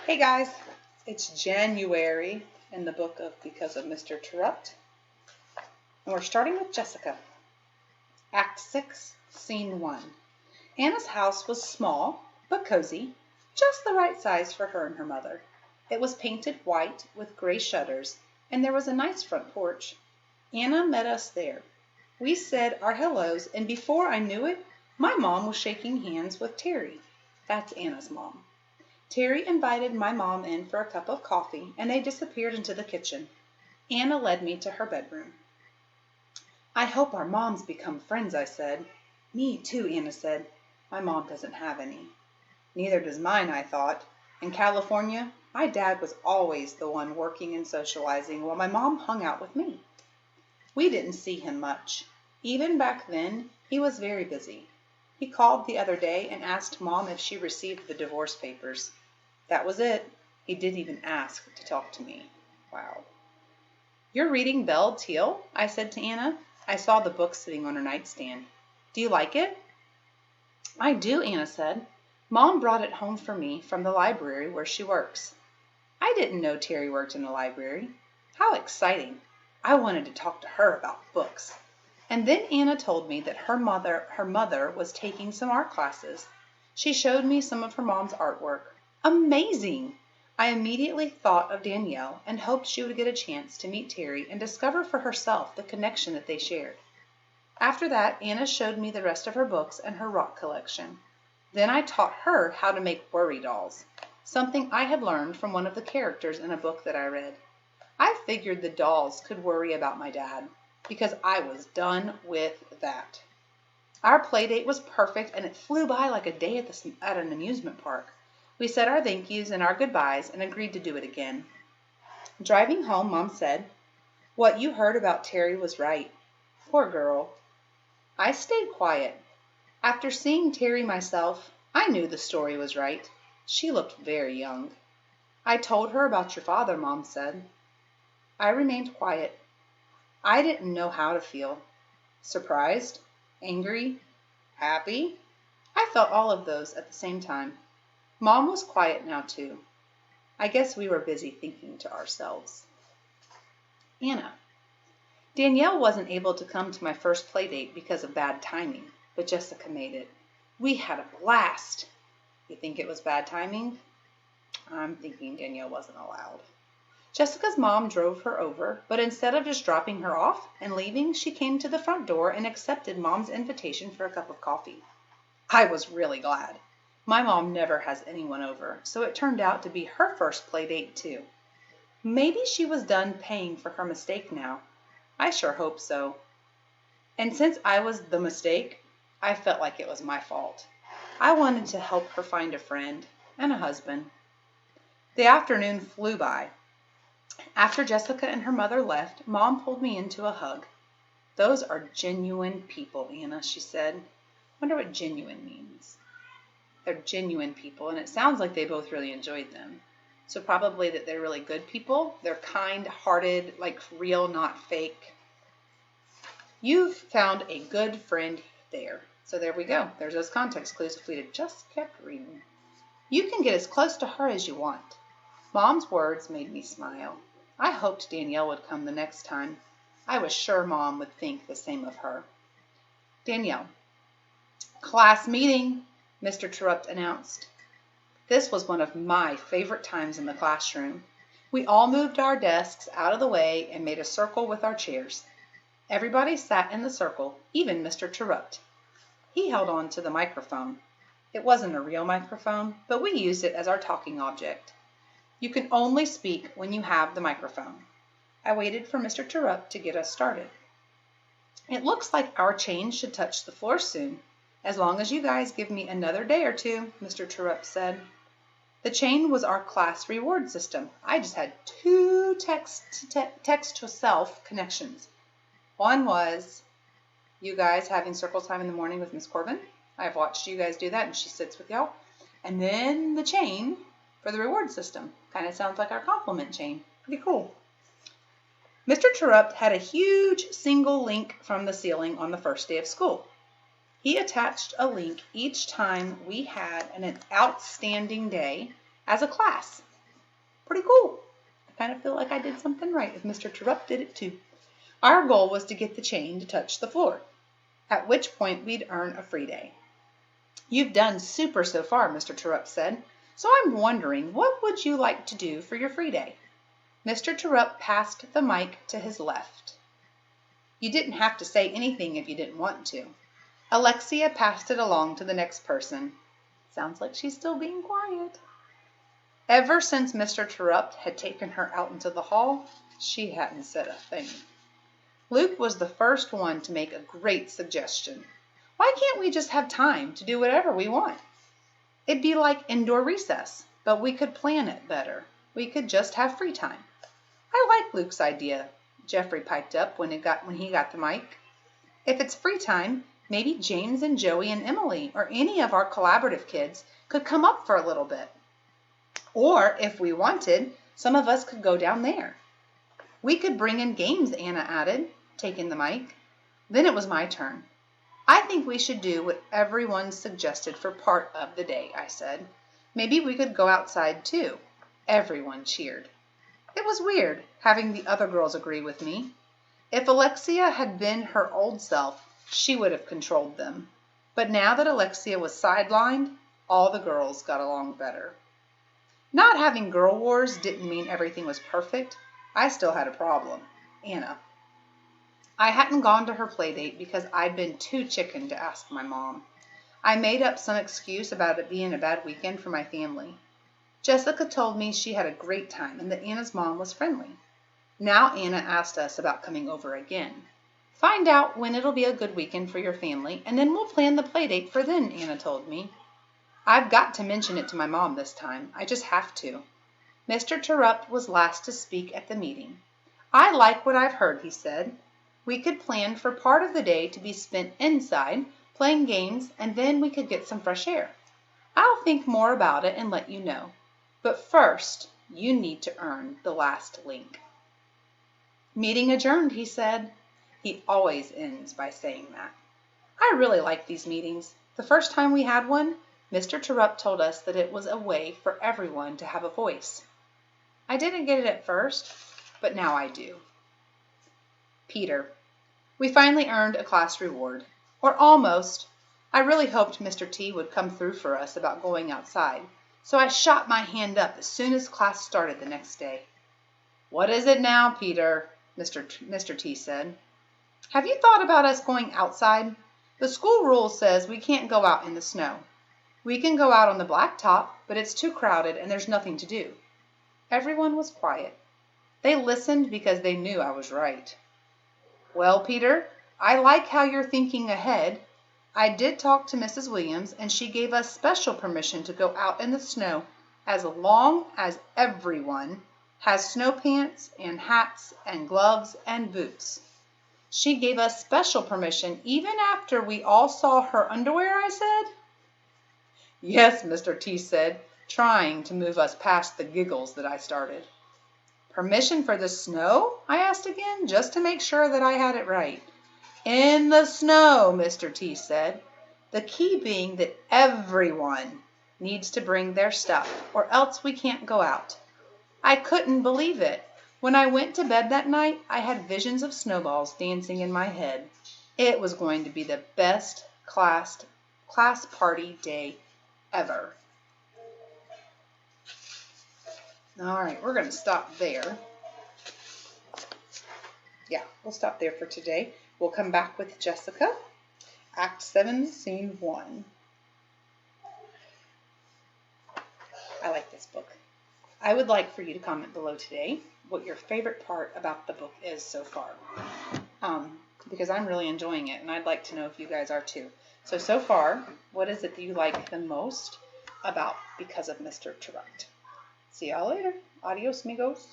Hey guys, it's January in the book of Because of Mr. Terupt, and we're starting with Jessica. Act 6, Scene 1. Anna's house was small, but cozy, just the right size for her and her mother. It was painted white with gray shutters, and there was a nice front porch. Anna met us there. We said our hellos, and before I knew it, my mom was shaking hands with Terry. That's Anna's mom. Terry invited my mom in for a cup of coffee, and they disappeared into the kitchen. Anna led me to her bedroom. I hope our moms become friends, I said. Me too, Anna said. My mom doesn't have any. Neither does mine, I thought. In California, my dad was always the one working and socializing while my mom hung out with me. We didn't see him much. Even back then, he was very busy. He called the other day and asked Mom if she received the divorce papers. That was it. He didn't even ask to talk to me. Wow. You're reading Belle Teal? I said to Anna. I saw the book sitting on her nightstand. Do you like it? I do, Anna said. Mom brought it home for me from the library where she works. I didn't know Terry worked in a library. How exciting. I wanted to talk to her about books. And then Anna told me that her mother was taking some art classes. She showed me some of her mom's artwork. Amazing! I immediately thought of Danielle and hoped she would get a chance to meet Terry and discover for herself the connection that they shared. After that, Anna showed me the rest of her books and her rock collection. Then I taught her how to make worry dolls, something I had learned from one of the characters in a book that I read. I figured the dolls could worry about my dad, because I was done with that. Our play date was perfect, and it flew by like a day at an amusement park. We said our thank yous and our goodbyes and agreed to do it again. Driving home, Mom said, "What you heard about Terry was right. Poor girl." I stayed quiet. After seeing Terry myself, I knew the story was right. She looked very young. I told her about your father, Mom said. I remained quiet. I didn't know how to feel. Surprised? Angry? Happy? I felt all of those at the same time. Mom was quiet now, too. I guess we were busy thinking to ourselves. Anna. Danielle wasn't able to come to my first play date because of bad timing, but Jessica made it. We had a blast. You think it was bad timing? I'm thinking Danielle wasn't allowed. Jessica's mom drove her over, but instead of just dropping her off and leaving, she came to the front door and accepted Mom's invitation for a cup of coffee. I was really glad. My mom never has anyone over, so it turned out to be her first play date too. Maybe she was done paying for her mistake now. I sure hope so. And since I was the mistake, I felt like it was my fault. I wanted to help her find a friend and a husband. The afternoon flew by. After Jessica and her mother left, Mom pulled me into a hug. Those are genuine people, Anna, she said. Wonder what genuine means. They're genuine people, and it sounds like they both really enjoyed them. So probably that they're really good people. They're kind-hearted, like real, not fake. You've found a good friend there. So there we go. There's those context clues if we'd have just kept reading. You can get as close to her as you want. Mom's words made me smile. I hoped Danielle would come the next time. I was sure Mom would think the same of her. Danielle. Class meeting, Mr. Terupt announced. This was one of my favorite times in the classroom. We all moved our desks out of the way and made a circle with our chairs. Everybody sat in the circle, even Mr. Terupt. He held on to the microphone. It wasn't a real microphone, but we used it as our talking object. You can only speak when you have the microphone. I waited for Mr. Terupt to get us started. It looks like our chain should touch the floor soon, as long as you guys give me another day or two, Mr. Terupt said. The chain was our class reward system. I just had 2 text-to-self connections. One was you guys having circle time in the morning with Miss Corbin. I've watched you guys do that, and she sits with y'all. And then the chain for the reward system. Kind of sounds like our compliment chain. Pretty cool. Mr. Terupt had a huge single link from the ceiling on the first day of school. He attached a link each time we had an outstanding day as a class. Pretty cool. I kind of feel like I did something right if Mr. Terupt did it too. Our goal was to get the chain to touch the floor, at which point we'd earn a free day. You've done super so far, Mr. Terupt said, so I'm wondering, what would you like to do for your free day? Mr. Terupt passed the mic to his left. You didn't have to say anything if you didn't want to. Alexia passed it along to the next person. Sounds like she's still being quiet. Ever since Mr. Terupt had taken her out into the hall, she hadn't said a thing. Luke was the first one to make a great suggestion. Why can't we just have time to do whatever we want? It'd be like indoor recess, but we could plan it better. We could just have free time. I like Luke's idea, Jeffrey piped up when he got the mic. If it's free time, maybe James and Joey and Emily or any of our collaborative kids could come up for a little bit. Or if we wanted, some of us could go down there. We could bring in games, Anna added, taking the mic. Then it was my turn. I think we should do what everyone suggested for part of the day, I said. Maybe we could go outside too. Everyone cheered. It was weird having the other girls agree with me. If Alexia had been her old self, she would have controlled them. But now that Alexia was sidelined, all the girls got along better. Not having girl wars didn't mean everything was perfect. I still had a problem. Anna. I hadn't gone to her play date because I'd been too chicken to ask my mom. I made up some excuse about it being a bad weekend for my family. Jessica told me she had a great time and that Anna's mom was friendly. Now Anna asked us about coming over again. Find out when it'll be a good weekend for your family, and then we'll plan the play date for then, Anna told me. I've got to mention it to my mom this time. I just have to. Mr. Terupt was last to speak at the meeting. I like what I've heard, he said. We could plan for part of the day to be spent inside, playing games, and then we could get some fresh air. I'll think more about it and let you know. But first, you need to earn the last link. Meeting adjourned, he said. He always ends by saying that. I really like these meetings. The first time we had one, Mr. Terupt told us that it was a way for everyone to have a voice. I didn't get it at first, but now I do. Peter. We finally earned a class reward. Or almost. I really hoped Mr. T would come through for us about going outside, so I shot my hand up as soon as class started the next day. What is it now, Peter? Mr. T said. Have you thought about us going outside? The school rule says we can't go out in the snow. We can go out on the blacktop, but it's too crowded and there's nothing to do. Everyone was quiet. They listened because they knew I was right. Well, Peter, I like how you're thinking ahead. I did talk to Mrs. Williams, and she gave us special permission to go out in the snow as long as everyone has snow pants and hats and gloves and boots. She gave us special permission even after we all saw her underwear, I said. Yes, Mr. T said, trying to move us past the giggles that I started. Permission for the snow? I asked again, just to make sure that I had it right. In the snow, Mr. T said. The key being that everyone needs to bring their stuff, or else we can't go out. I couldn't believe it. When I went to bed that night, I had visions of snowballs dancing in my head. It was going to be the best class party day ever. All right, we're going to stop there. Yeah, we'll stop there for today. We'll come back with Jessica, Act 7, Scene 1. I like this book. I would like for you to comment below today what your favorite part about the book is so far, because I'm really enjoying it, and I'd like to know if you guys are too. So far, what is it that you like the most about Because of Mr. Terupt? See y'all later. Adios, amigos.